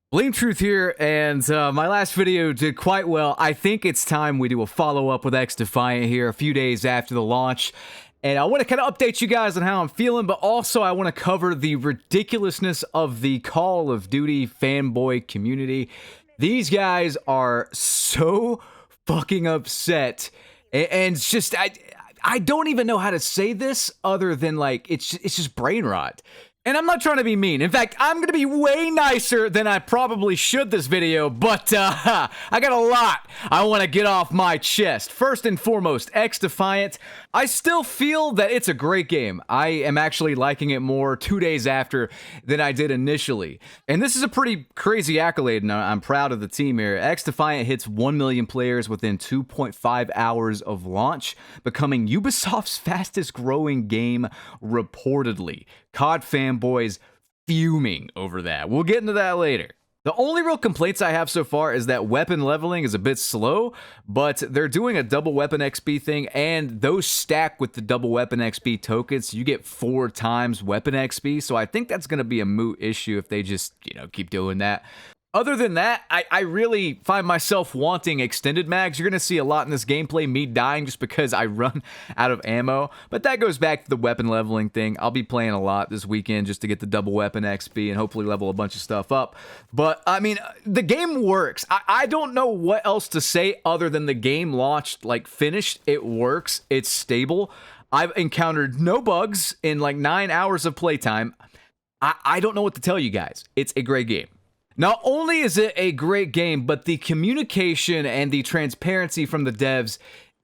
Blame Truth here, and my last video did quite well. I think it's time we do a follow-up with XDefiant here a few days after the launch. And I want to kind of update you guys on how I'm feeling, but also I want to cover the ridiculousness of the Call of Duty fanboy community. These guys are so fucking upset, and it's just, I don't even know how to say this other than like, it's just brain rot. And I'm not trying to be mean. In fact, I'm going to be way nicer than I probably should this video, but I got a lot I want to get off my chest. First and foremost, XDefiant. I still feel that it's a great game. I am actually liking it more 2 days after than I did initially. And this is a pretty crazy accolade, and I'm proud of the team here. XDefiant hits 1 million players within 2.5 hours of launch, becoming Ubisoft's fastest growing game reportedly. COD fanboys fuming over that. We'll get into that later. The only real complaints I have so far is that weapon leveling is a bit slow, but they're doing a double weapon XP thing, and those stack with the double weapon XP tokens. You get 4 times weapon XP, so I think that's going to be a moot issue if they just, keep doing that. Other than that, I really find myself wanting extended mags. You're going to see a lot in this gameplay, me dying just because I run out of ammo. But that goes back to the weapon leveling thing. I'll be playing a lot this weekend just to get the double weapon XP and hopefully level a bunch of stuff up. But, I mean, the game works. I don't know what else to say other than the game launched, finished. It works. It's stable. I've encountered no bugs in 9 hours of playtime. I don't know what to tell you guys. It's a great game. Not only is it a great game, but the communication and the transparency from the devs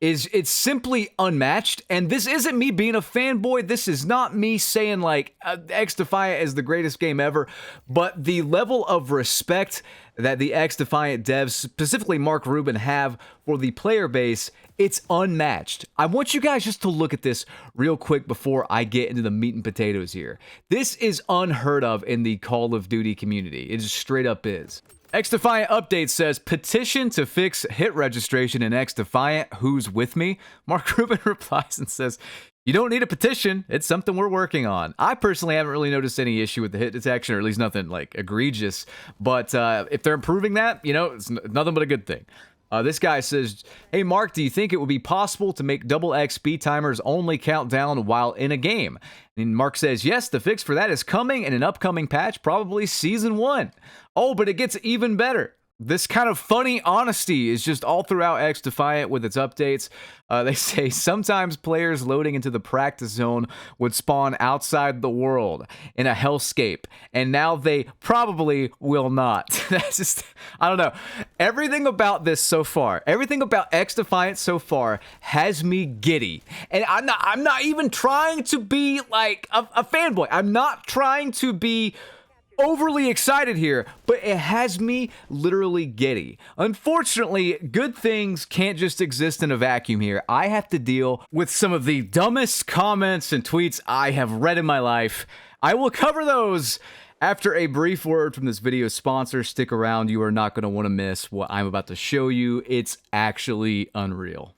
it's simply unmatched. And this isn't me being a fanboy. This is not me saying XDefiant is the greatest game ever, but the level of respect that the XDefiant devs, specifically Mark Rubin, have for the player base, it's unmatched. I want you guys just to look at this real quick before I get into the meat and potatoes here. This is unheard of in the Call of Duty community. It just straight up is. XDefiant update says, petition to fix hit registration in XDefiant. Who's with me? Mark Rubin replies and says, you don't need a petition. It's something we're working on. I personally haven't really noticed any issue with the hit detection, or at least nothing egregious. But if they're improving that, it's nothing but a good thing. This guy says, hey, Mark, do you think it would be possible to make double XP timers only count down while in a game? And Mark says, yes, the fix for that is coming in an upcoming patch, probably Season 1. Oh, but it gets even better. This kind of funny honesty is just all throughout XDefiant with its updates. They say sometimes players loading into the practice zone would spawn outside the world in a hellscape, and now they probably will not. That's just, I don't know. Everything about this so far, everything about XDefiant so far has me giddy. And I'm not even trying to be like a fanboy. I'm not trying to be overly excited here, but it has me literally giddy. Unfortunately, good things can't just exist in a vacuum here. I have to deal with some of the dumbest comments and tweets I have read in my life. I will cover those after a brief word from this video's sponsor. Stick around, you are not going to want to miss what I'm about to show you. It's actually unreal.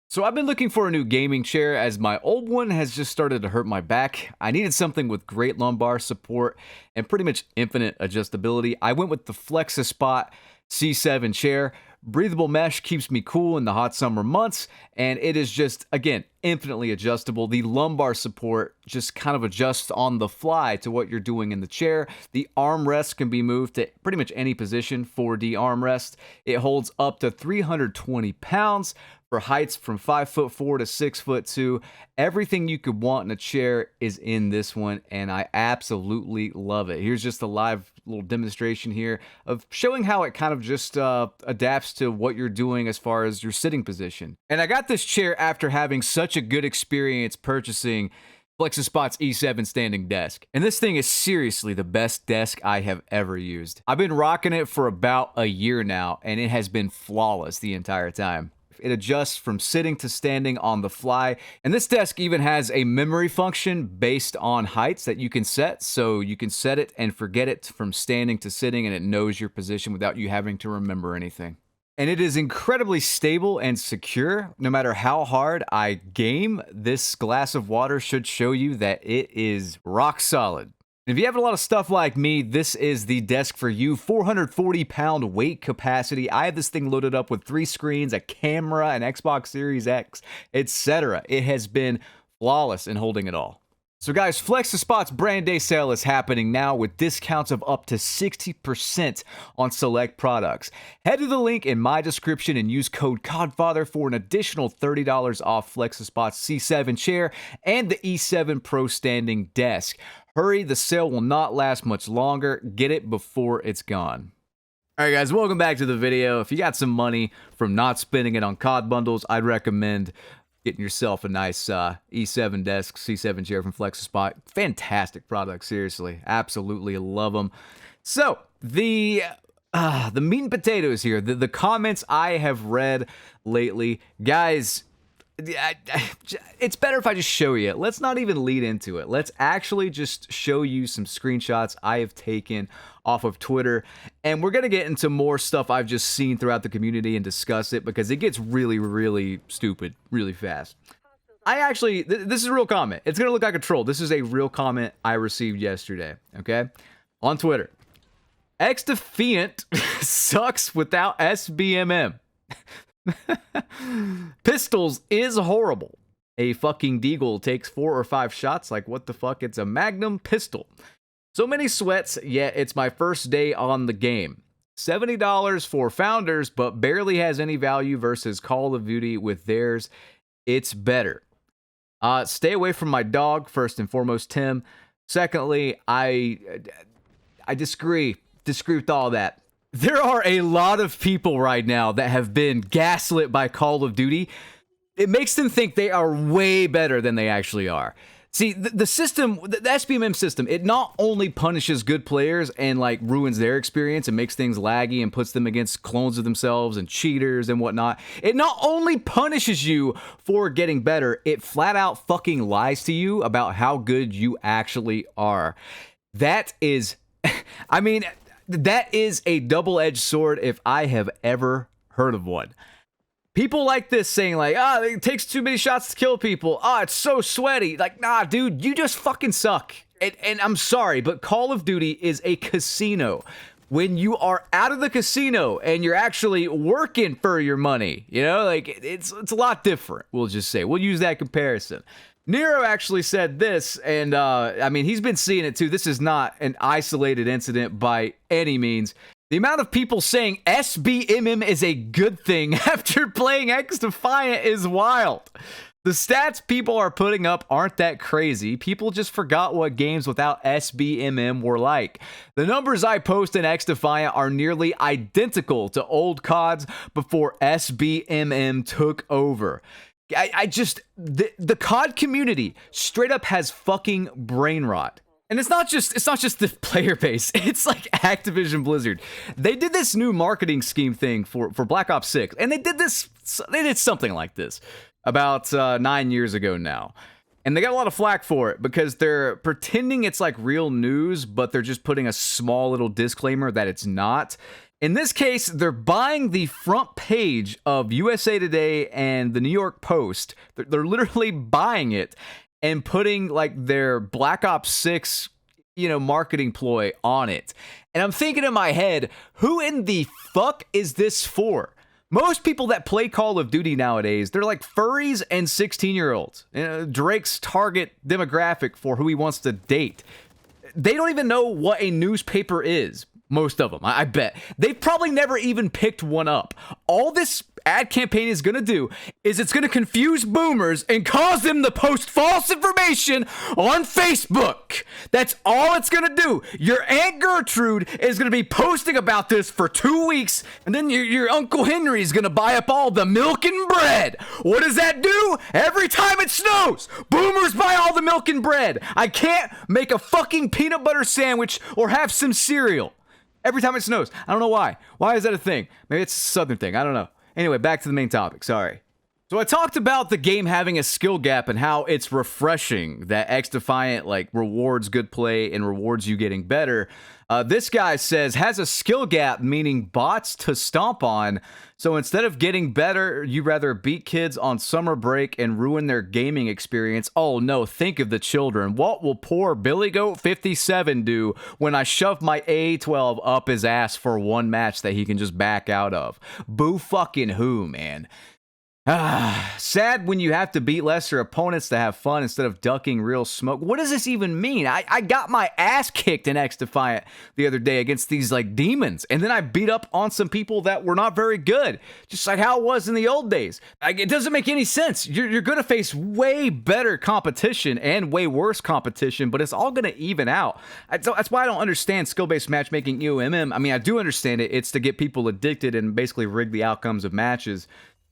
So I've been looking for a new gaming chair as my old one has just started to hurt my back. I needed something with great lumbar support and pretty much infinite adjustability. I went with the FlexiSpot C7 chair. Breathable mesh keeps me cool in the hot summer months, and it is just, again, infinitely adjustable. The lumbar support just kind of adjusts on the fly to what you're doing in the chair. The armrest can be moved to pretty much any position, 4D armrest. It holds up to 320 pounds for heights from 5'4" to 6'2". Everything you could want in a chair is in this one, and I absolutely love it. Here's just a live little demonstration here of showing how it kind of just adapts to what you're doing as far as your sitting position. And I got this chair after having such a good experience purchasing FlexiSpot's E7 standing desk. And this thing is seriously the best desk I have ever used. I've been rocking it for about a year now, and it has been flawless the entire time. It adjusts from sitting to standing on the fly. And this desk even has a memory function based on heights that you can set. So you can set it and forget it from standing to sitting, and it knows your position without you having to remember anything. And it is incredibly stable and secure. No matter how hard I game, this glass of water should show you that it is rock solid. If you have a lot of stuff like me, this is the desk for you. 440-pound weight capacity. I have this thing loaded up with 3 screens, a camera, an Xbox Series X, etc. It has been flawless in holding it all. So guys, FlexiSpot's brand day sale is happening now with discounts of up to 60% on select products. Head to the link in my description and use code CODFATHER for an additional $30 off FlexiSpot's C7 chair and the E7 Pro standing desk. Hurry, the sale will not last much longer. Get it before it's gone. Alright guys, welcome back to the video. If you got some money from not spending it on COD bundles, I'd recommend getting yourself a nice E7 desk, C7 chair from FlexiSpot. Fantastic product, seriously. Absolutely love them. So, the meat and potatoes here, the comments I have read lately. Guys, it's better if I just show you. Let's not even lead into it. Let's actually just show you some screenshots I have taken off of Twitter, and we're going to get into more stuff I've just seen throughout the community and discuss it because it gets really, really stupid really fast. This is a real comment. It's going to look like a troll. This is a real comment I received yesterday, okay? On Twitter. XDefiant sucks without SBMM. Pistols is horrible. A fucking deagle takes 4 or 5 shots. Like, what the fuck? It's a Magnum pistol. So many sweats, yet it's my first day on the game. $70 for Founders, but barely has any value versus Call of Duty with theirs. It's better. Stay away from my dog, first and foremost, Tim. Secondly, I disagree with all that. There are a lot of people right now that have been gaslit by Call of Duty. It makes them think they are way better than they actually are. See, the system, the SBMM system, it not only punishes good players and like ruins their experience and makes things laggy and puts them against clones of themselves and cheaters and whatnot. It not only punishes you for getting better, it flat out fucking lies to you about how good you actually are. That is, I mean, that is a double-edged sword if I have ever heard of one. People like this saying like, it takes too many shots to kill people. It's so sweaty. Like, nah, dude, you just fucking suck. And I'm sorry, but Call of Duty is a casino. When you are out of the casino and you're actually working for your money, you know, like it's a lot different. We'll just say, we'll use that comparison. Nero actually said this, and I mean, he's been seeing it too. This is not an isolated incident by any means. The amount of people saying SBMM is a good thing after playing XDefiant is wild. The stats people are putting up aren't that crazy. People just forgot what games without SBMM were like. The numbers I post in XDefiant are nearly identical to old CODs before SBMM took over. The COD community straight up has fucking brain rot. And it's not just the player base. It's like Activision Blizzard. They did this new marketing scheme thing for Black Ops 6. And they did something like this about 9 years ago now. And they got a lot of flack for it because they're pretending it's like real news, but they're just putting a small little disclaimer that it's not. In this case, they're buying the front page of USA Today and the New York Post. They're literally buying it and putting like their Black Ops 6, marketing ploy on it. And I'm thinking in my head, who in the fuck is this for? Most people that play Call of Duty nowadays, they're like furries and 16-year-olds. Drake's target demographic for who he wants to date. They don't even know what a newspaper is. Most of them, I bet. They've probably never even picked one up. All this ad campaign is going to do is it's going to confuse boomers and cause them to post false information on Facebook. That's all it's going to do. Your Aunt Gertrude is going to be posting about this for 2 weeks, and then your Uncle Henry is going to buy up all the milk and bread. What does that do? Every time it snows, boomers buy all the milk and bread. I can't make a fucking peanut butter sandwich or have some cereal. Every time it snows. I don't know why. Why is that a thing? Maybe it's a southern thing. I don't know. Anyway, back to the main topic. Sorry. So I talked about the game having a skill gap and how it's refreshing that XDefiant like rewards good play and rewards you getting better. This guy says has a skill gap, meaning bots to stomp on. So instead of getting better, you rather beat kids on summer break and ruin their gaming experience. Oh no, think of the children. What will poor Billy Goat 57 do when I shove my A12 up his ass for one match that he can just back out of? Boo fucking who, man? Sad when you have to beat lesser opponents to have fun instead of ducking real smoke. What does this even mean? I got my ass kicked in XDefiant the other day against these like demons, and then I beat up on some people that were not very good, just like how it was in the old days. It doesn't make any sense. You're gonna face way better competition and way worse competition, but it's all gonna even out. That's why I don't understand skill-based matchmaking EUMM. I mean, I do understand it. It's to get people addicted and basically rig the outcomes of matches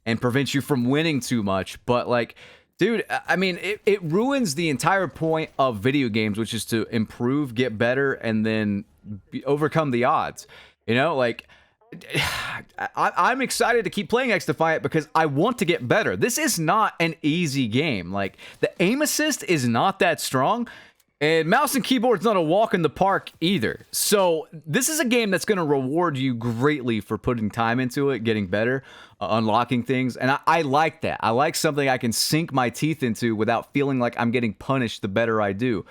and prevent you from winning too much. But like, dude, I mean, it ruins the entire point of video games, which is to improve, get better, and then overcome the odds. You know, like, I'm excited to keep playing XDefiant because I want to get better. This is not an easy game. Like, the aim assist is not that strong. And mouse and keyboard's not a walk in the park either. So this is a game that's going to reward you greatly for putting time into it, getting better, unlocking things. And I like that. I like something I can sink my teeth into without feeling like I'm getting punished the better I do.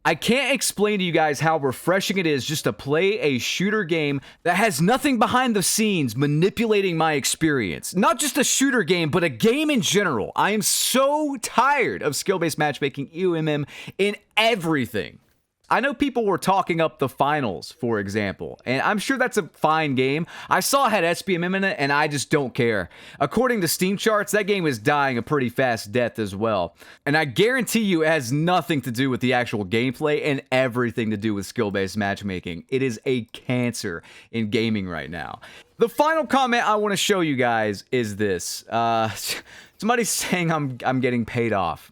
I can't explain to you guys how refreshing it is just to play a shooter game that has nothing behind the scenes manipulating my experience. Not just a shooter game, but a game in general. I am so tired of skill-based matchmaking EUMM in everything. I know people were talking up the finals, for example, and I'm sure that's a fine game. I saw it had SBMM in it, and I just don't care. According to Steam charts, that game is dying a pretty fast death as well. And I guarantee you it has nothing to do with the actual gameplay and everything to do with skill-based matchmaking. It is a cancer in gaming right now. The final comment I want to show you guys is this. Somebody's saying I'm getting paid off.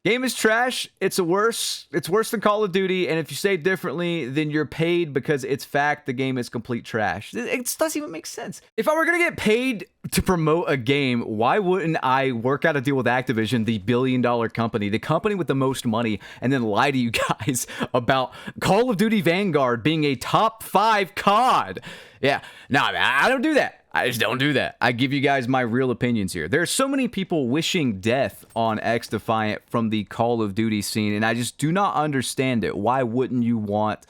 Game is trash. It's worse than Call of Duty, and if you say differently, then you're paid because it's fact the game is complete trash. It doesn't even make sense. If I were gonna get paid to promote a game, why wouldn't I work out a deal with Activision, the billion-dollar company, the company with the most money, and then lie to you guys about Call of Duty Vanguard being a top 5 COD? Yeah, no, I don't do that. I just don't do that. I give you guys my real opinions here. There are so many people wishing death on XDefiant from the Call of Duty scene, and I just do not understand it. Why wouldn't you want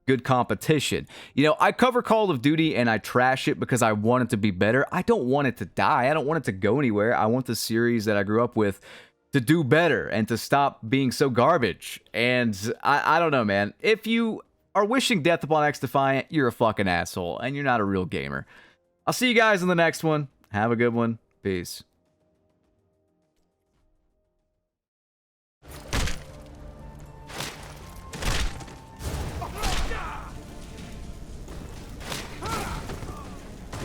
good competition? You know, I cover Call of Duty and I trash it because I want it to be better. I don't want it to die. I don't want it to go anywhere. I want the series that I grew up with to do better and to stop being so garbage. And I don't know, man. If you are wishing death upon XDefiant, you're a fucking asshole and you're not a real gamer. I'll see you guys in the next one. Have a good one. Peace.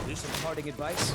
Need some parting advice?